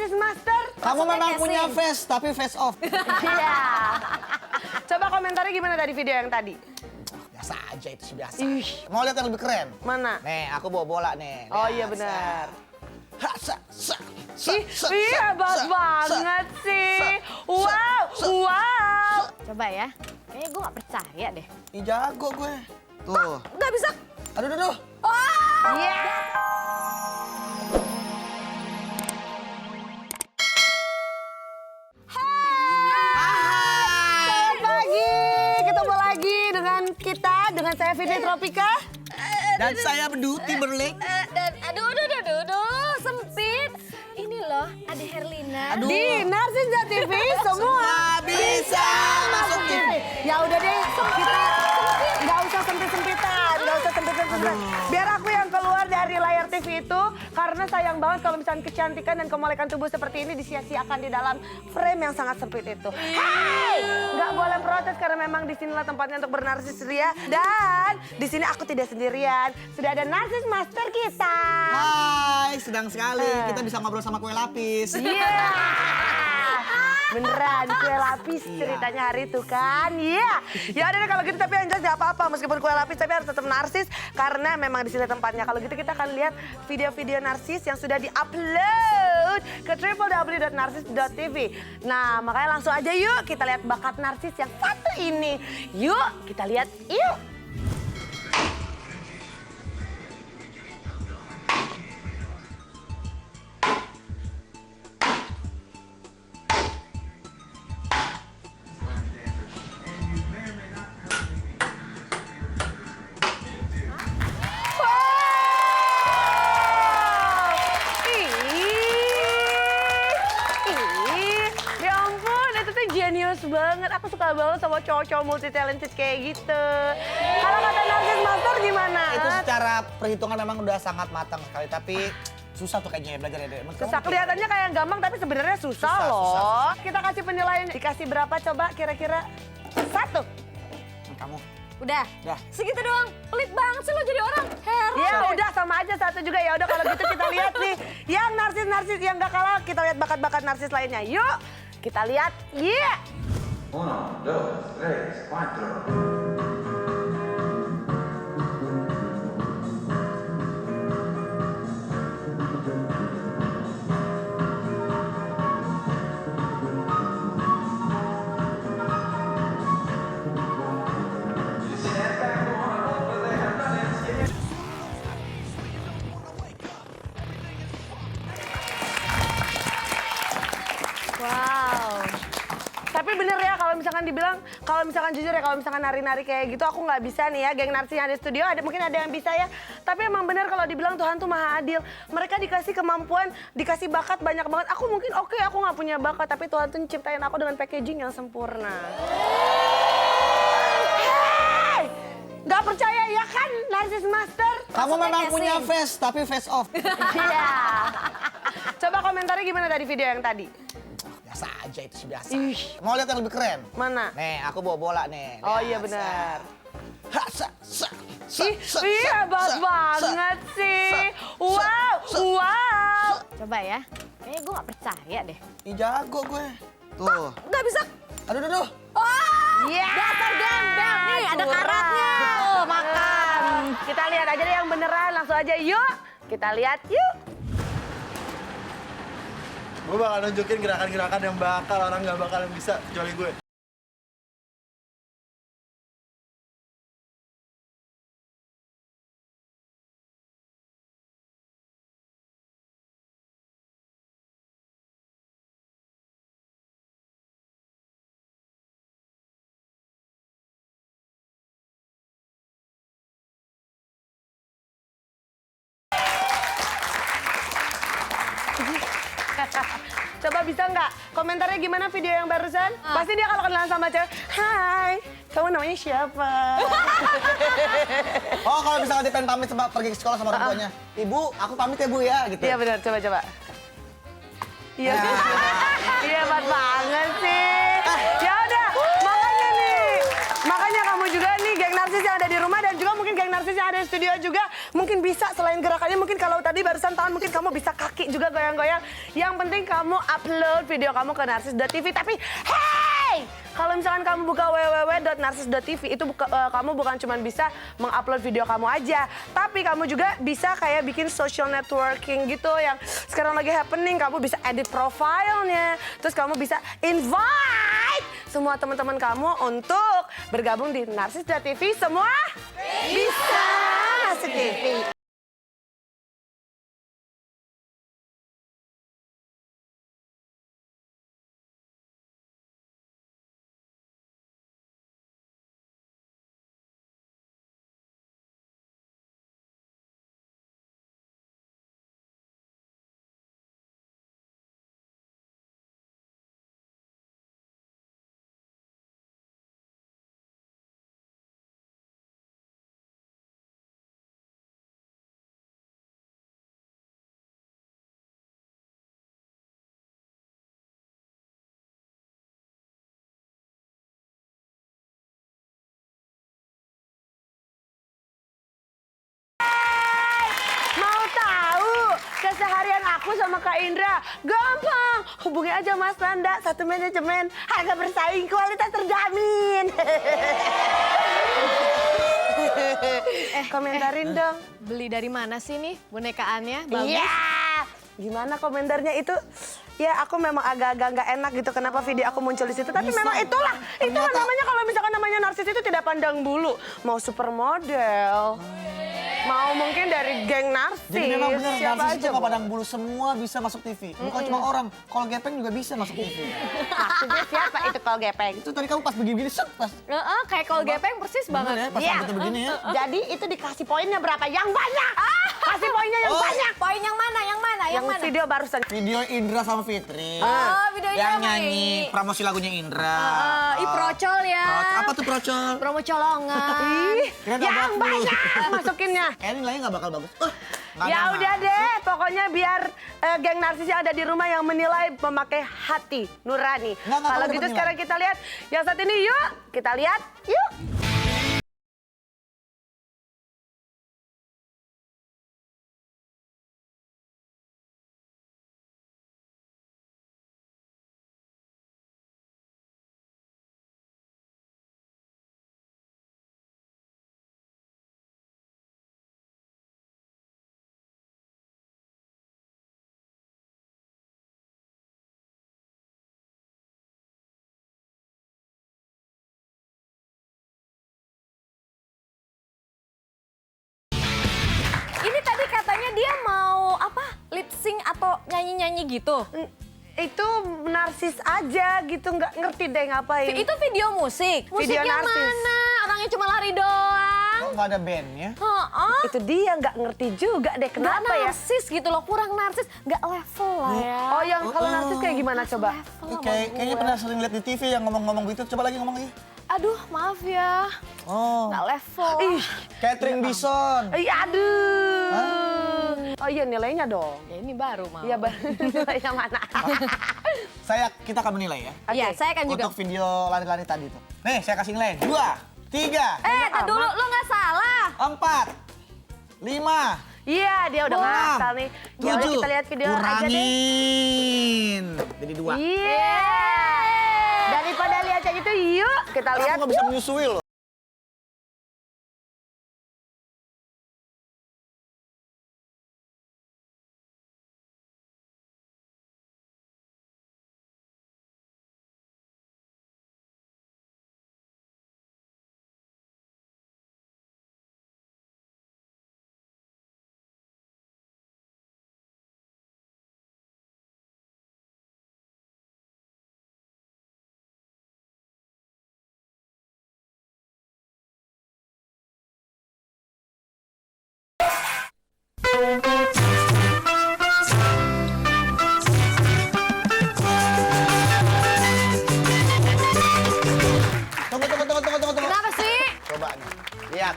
Narsis Master. Kamu memang punya face, tapi face off. Iya. Coba komentarnya gimana dari video yang tadi? Biasa aja itu sih biasa. Ih. Mau lihat yang lebih keren? Mana? Nih, aku bawa bola nih. Oh iya benar. Ih, Ih, hebat banget sih. Wow, wow. Coba ya. Kayaknya gue gak percaya deh. Ih, jago gue. Tuh. Gak bisa. Aduh. Iya. Selamat pagi. Ketemu lagi dengan saya Fitri Tropika. Dan saya Bedu Timberlake. Dan aduh, sempit. Ini loh, ada Herlina. Aduh. Di Narsis TV semua bisa masuk TV. Ya udah deh, kita nggak usah sempit-sempitan. Biar aku yang keluar dari layar TV itu, karena sayang banget kalau misalnya kecantikan dan kemolekan tubuh seperti ini disia-siakan di dalam frame yang sangat sempit itu. Hai, nggak boleh protes karena memang di sinilah tempatnya untuk bernarsis ria. Dan di sini aku tidak sendirian, sudah ada Narsis Master kita. Hai, sedang sekali. Kita bisa ngobrol sama kue lapis. Iya. Beneran kue lapis ceritanya hari itu kan. Iya. Ya udah deh kalau gitu, tapi yang jelas gak apa-apa meskipun kue lapis tapi harus tetap narsis karena memang di sini tempatnya. Kalau gitu kita akan lihat video-video narsis yang sudah di-upload ke www.narsis.tv. Nah, makanya langsung aja yuk kita lihat bakat narsis yang satu ini. Yuk, kita lihat yuk. Genius banget, aku suka banget sama cowok-cowok multi talented kayak gitu. Kalau kata Narsis Master gimana? Itu secara perhitungan memang udah sangat matang sekali, tapi susah tuh kayaknya ya belajar ya. Susah, kelihatannya kayak gampang tapi sebenarnya susah loh. susah. Kita kasih penilaian, dikasih berapa coba kira-kira? 1. Kamu. Udah. Segitu doang. Pelit banget sih lo jadi orang. Heran. Ya udah sama aja 1 juga. Ya udah kalau gitu kita lihat nih yang narsis yang gak kalah, kita lihat bakat-bakat narsis lainnya. Yuk kita lihat. Iya. 1, 2, 3, 4. Wow. Tapi bener ya kalau misalkan dibilang, kalau misalkan jujur ya, kalau misalkan nari-nari kayak gitu aku nggak bisa nih ya. Geng narsis yang ada di studio mungkin ada yang bisa ya. Tapi emang bener kalau dibilang Tuhan tuh maha adil. Mereka dikasih kemampuan, dikasih bakat banyak banget. Aku mungkin oke, aku nggak punya bakat, tapi Tuhan tuh ciptain aku dengan packaging yang sempurna. Hey! Nggak percaya ya kan Narsis Master? Kamu memang punya face, tapi face off. Iya. Coba komentarnya gimana dari video yang tadi? Biasa aja itu sih biasa. Ih. Mau lihat yang lebih keren? Mana? Nih, aku bawa bola nih. Oh iya benar. Ih, hebat Sa- banget sih. Wow, wow. Coba ya. Kayaknya gue gak percaya deh. Ih, jago gue. Tuh. Gak bisa. Aduh. Iya. Dasar gembel. Nih ada Curang. karatnya. Tuh, makan. Kita lihat aja deh yang beneran, langsung aja yuk. Kita lihat yuk. Gue bakal nunjukin gerakan-gerakan yang bakal orang nggak bakal bisa kecuali gue. Coba bisa nggak? Komentarnya gimana video yang barusan? Pasti dia kalau kenalan sama cewek, hai, kamu namanya siapa? Oh, kalau misalnya dia pengen pamit pergi ke sekolah sama orang tuanya. Ibu, aku pamit ya Bu ya, gitu. Iya benar, coba. Iya. Iya, hebat banget sih. Ya udah, makanya nih. Makanya kamu juga nih geng narsis yang ada di rumah dan juga mungkin geng narsis yang ada di studio juga mungkin bisa selain gerakannya, mungkin kalau tadi barusan tangan mungkin kamu bisa kaki juga goyang-goyang. Yang penting kamu upload video kamu ke narsis.tv. Tapi hey, kalau misalkan kamu buka www.narsis.tv itu kamu bukan cuma bisa mengupload video kamu aja, tapi kamu juga bisa kayak bikin social networking gitu yang sekarang lagi happening. Kamu bisa edit profilnya, terus kamu bisa invite semua teman-teman kamu untuk bergabung di narsis.tv. Semua bisa masuk TV. Keseharian aku sama Kak Indra gampang, hubungi aja Mas Nanda, satu manajemen, harga bersaing, kualitas terjamin. Komentarin dong. Beli dari mana sih nih bonekaannya? Bagus. Iya, gimana komentarnya itu? Ya aku memang agak-agak nggak enak gitu kenapa video aku muncul di situ. Tapi memang itulah namanya kalau misalkan namanya narsis itu tidak pandang bulu. Mau supermodel, mau mungkin dari geng narsis. Jadi memang benar, siapa narsis itu aja nggak pandang bulu, semua bisa masuk TV. Bukan cuma orang, kalau gepeng juga bisa masuk TV. Maksudnya siapa itu kalau gepeng? Itu tadi kamu pas begini-begini, set pas. Kayak kol gepeng persis banget. Bener ya, pas Iya. begitu begini ya. Jadi itu dikasih poinnya berapa? Yang banyak. Kasih poinnya yang banyak. Poin yang mana? Yang mana? Yang video barusan. Video Indra sama Fitri. Videonya yang apa nyanyi nih? promosi lagunya Indra. Procol ya. Apa tuh procol? Promo colongan. Kira Yang banyak masukinnya. Kayaknya nilainya nggak bakal bagus. Nggak Ya ada, udah Mas. deh, pokoknya biar geng narsis yang ada di rumah yang menilai memakai hati nurani. Nggak, Kalau kamu gitu dapat sekarang kita lihat yang saat ini, yuk kita lihat, yuk. Ini tadi katanya dia mau apa? Lip sync atau nyanyi-nyanyi gitu. Itu narsis aja gitu, nggak ngerti deh ngapain. Itu video musik. Video Musiknya narsis. mana? Orangnya cuma lari doang. Kok nggak ada bandnya? Heeh. Itu dia nggak ngerti juga deh Nggak kenapa ya. narsis gitu loh, kurang narsis. Nggak level lah ya. Oh yang kalau narsis kayak gimana coba? Level Ini sama kayaknya gue. pernah sering lihat di TV yang ngomong-ngomong gitu. Coba lagi ngomong lagi. Aduh maaf ya, Oh, nggak level. Ih, Catherine Bison. aduh. Oh iya nilainya dong. Ya ini baru mau. Iya nilainya mana? Kita akan menilai ya. Iya, saya kan juga. Untuk video lari-lari tadi tuh. Nih, saya kasih nilai. 2, 3, Tar dulu, lu nggak salah. 4, 5, Iya dia udah 6, ngasal nih. Ya udah 7. kita lihat video aja deh. Kurangin. Jadi 2. Iya. Daripada lihat kayak gitu, yuk kita lihat. Aku nggak bisa menyusui loh. Tunggu. Kenapa sih? Coba nih. Lihat.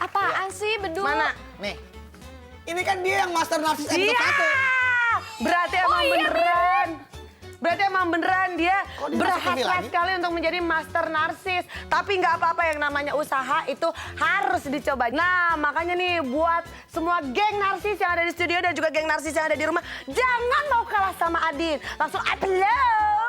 Apaan sih, Bedul? Mana? Nih. Ini kan dia yang master narsis episode Iya. 1. Berarti emang iya, beneran. Berarti emang beneran dia Kok dia masuk TV berhasrat lagi? sekali untuk menjadi master narsis. Tapi nggak apa-apa, yang namanya usaha itu harus dicoba. Nah, makanya nih buat semua geng narsis yang ada di studio dan juga geng narsis yang ada di rumah, jangan mau kalah sama Adin. Langsung upload